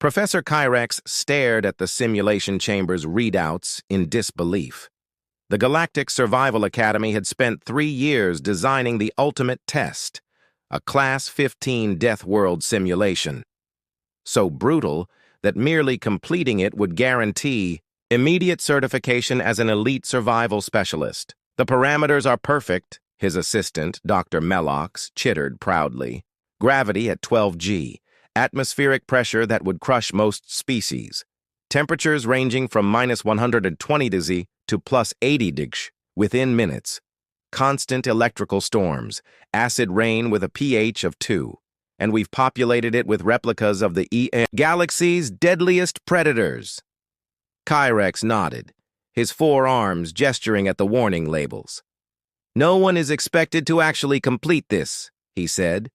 Professor Kyrex stared at the simulation chamber's readouts in disbelief. The Galactic Survival Academy had spent 3 years designing the ultimate test, a Class 15 Death World simulation. So brutal that merely completing it would guarantee immediate certification as an elite survival specialist. The parameters are perfect, his assistant, Dr. Melox, chittered proudly. Gravity at 12G, atmospheric pressure that would crush most species, temperatures ranging from -120 to +80 within minutes, constant electrical storms, acid rain with a pH of 2, and we've populated it with replicas of the galaxy's deadliest predators. Kyrex nodded, his 4 arms gesturing at the warning labels. No one is expected to actually complete this, he said.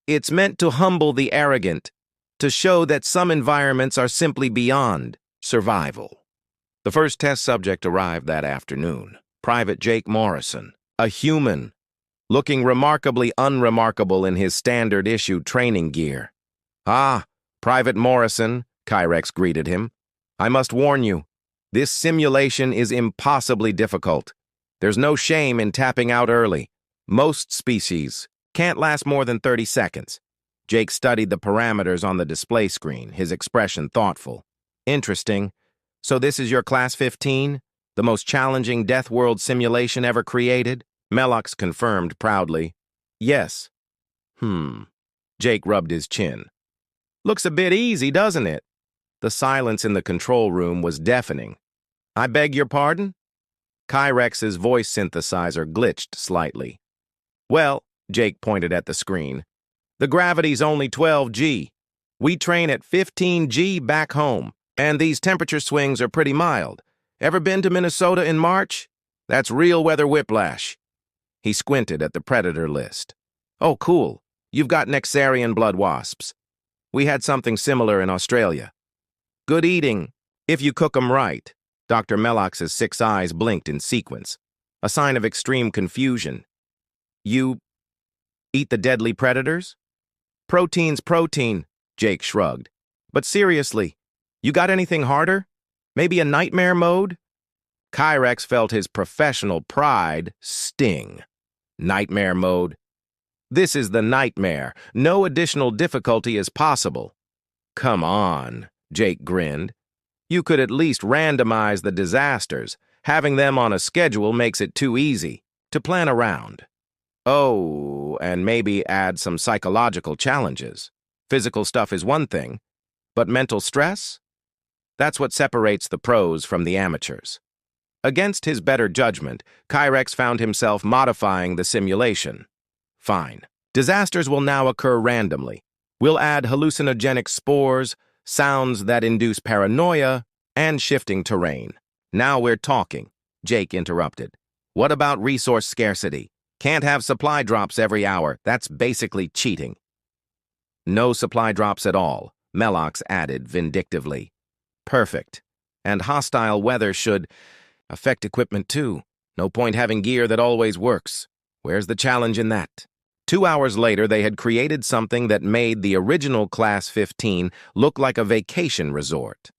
It's meant to humble the arrogant, to show that some environments are simply beyond survival. The first test subject arrived that afternoon, Private Jake Morrison, a human, looking remarkably unremarkable in his standard-issue training gear. "Ah, Private Morrison," Kyrex greeted him. "I must warn you, this simulation is impossibly difficult. There's no shame in tapping out early. Most species can't last more than 30 seconds. Jake studied the parameters on the display screen, his expression thoughtful. "Interesting. So this is your Class 15? The most challenging Death World simulation ever created?" Melox confirmed proudly. "Yes." Jake rubbed his chin. "Looks a bit easy, doesn't it?" The silence in the control room was deafening. "I beg your pardon?" Kyrex's voice synthesizer glitched slightly. "Well," Jake pointed at the screen, "the gravity's only 12G. We train at 15G back home, and these temperature swings are pretty mild. Ever been to Minnesota in March? That's real weather whiplash." He squinted at the predator list. "Oh, cool. You've got Nexarian blood wasps. We had something similar in Australia. Good eating, if you cook 'em right." Dr. Melox's 6 eyes blinked in sequence, a sign of extreme confusion. "You eat the deadly predators?" "Protein's protein," Jake shrugged. "But seriously, you got anything harder? Maybe a nightmare mode?" Kyrex felt his professional pride sting. Nightmare mode? This is the nightmare. No additional difficulty is possible. "Come on," Jake grinned. "You could at least randomize the disasters. Having them on a schedule makes it too easy to plan around. Oh, and maybe add some psychological challenges. Physical stuff is one thing, but mental stress? That's what separates the pros from the amateurs." Against his better judgment, Kyrex found himself modifying the simulation. "Fine. Disasters will now occur randomly. We'll add hallucinogenic spores, sounds that induce paranoia, and shifting terrain." "Now we're talking," Jake interrupted. "What about resource scarcity? Can't have supply drops every hour. That's basically cheating." "No supply drops at all," Melox added vindictively. "Perfect. And hostile weather should affect equipment too. No point having gear that always works. Where's the challenge in that?" 2 hours later, they had created something that made the original Class 15 look like a vacation resort.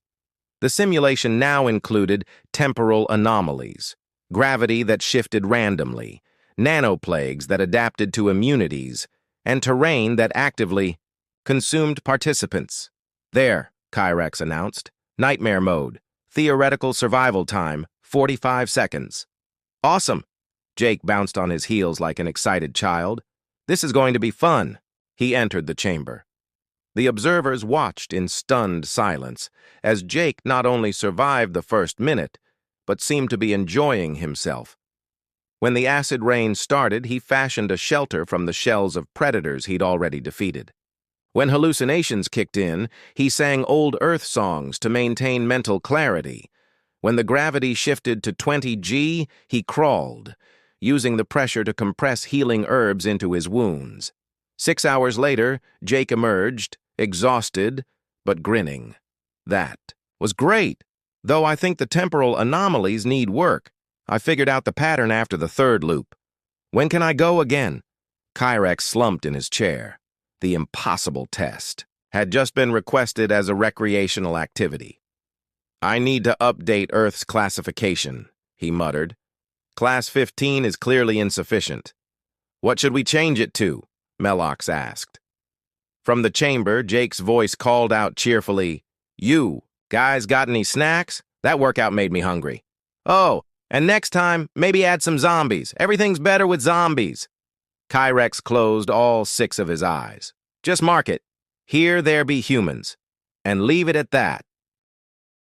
The simulation now included temporal anomalies, gravity that shifted randomly, nanoplagues that adapted to immunities, and terrain that actively consumed participants. "There," Kyrex announced. "Nightmare mode. Theoretical survival time, 45 seconds. "Awesome." Jake bounced on his heels like an excited child. "This is going to be fun." He entered the chamber. The observers watched in stunned silence as Jake not only survived the first minute, but seemed to be enjoying himself. When the acid rain started, he fashioned a shelter from the shells of predators he'd already defeated. When hallucinations kicked in, he sang old Earth songs to maintain mental clarity. When the gravity shifted to 20G, he crawled, using the pressure to compress healing herbs into his wounds. 6 hours later, Jake emerged, exhausted, but grinning. That was great, though I think the temporal anomalies need work. I figured out the pattern after the 3rd loop. When can I go again? Kyrex slumped in his chair. The impossible test had just been requested as a recreational activity. "I need to update Earth's classification," he muttered. "Class 15 is clearly insufficient." "What should we change it to?" Melox asked. From the chamber, Jake's voice called out cheerfully, "You, guys got any snacks? That workout made me hungry. Oh, and next time, maybe add some zombies. Everything's better with zombies." Kyrex closed all 6 of his eyes. "Just mark it. Here there be humans. And leave it at that."